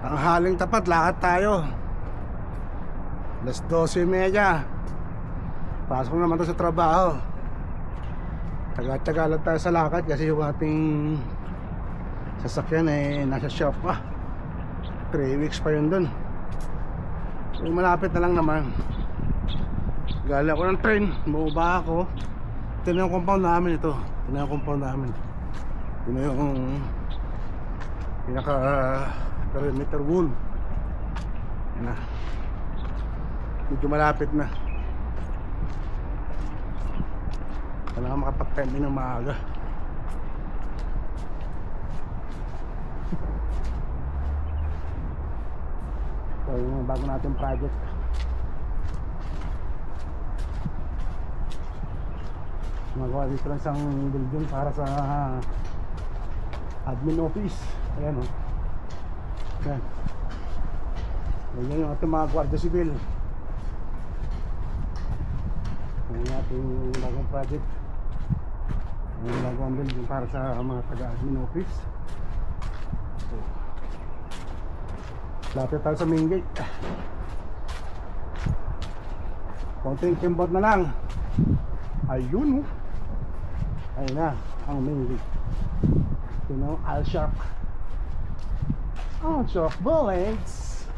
Tanghaling tapat, lakad tayo. Alas 12:30. Pasok naman to sa trabaho. Taga-taga lang tayo sa lakad kasi yung ating sasakyan eh nasa shop pa. 3 weeks pa yun dun. So malapit na lang naman. Gali ako ng train, bumaba ako. Ito na yung compound namin ito. Ito na yung compound namin. Ito na yung pinaka perimeter wall. Yan na. Medyo malapit na. Kailangan makapag-time ng maaga. So yung bago natin project. Magawa dito lang isang building para sa admin office. Ayan o. Ayan. Ayan yung ating mga Guardia Civil. Ayan yung ating bagong project. Ayan yung bagong building para sa mga taga-admin office. So, lapit tayo sa main gate. Konting kimbot na lang. Ayun o. Ayun na ang main gate. You know, Al-Shark. Al-Shark bullets.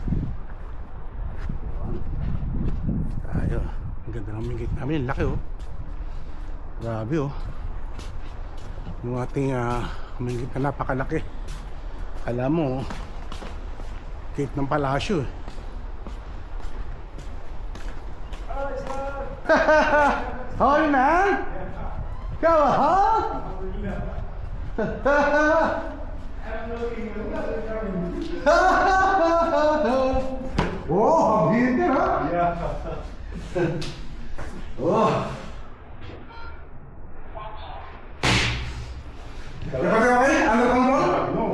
Tayo. Ang ganda ng main gate namin. Laki oh. Grabe oh. Yung ating main gate na napakalaki. Alam mo, gate ng palasyo eh. How are you, man? Go, huh? Oh, hindi ha? Yeah. Oh. Okay? Ano kang mo? No.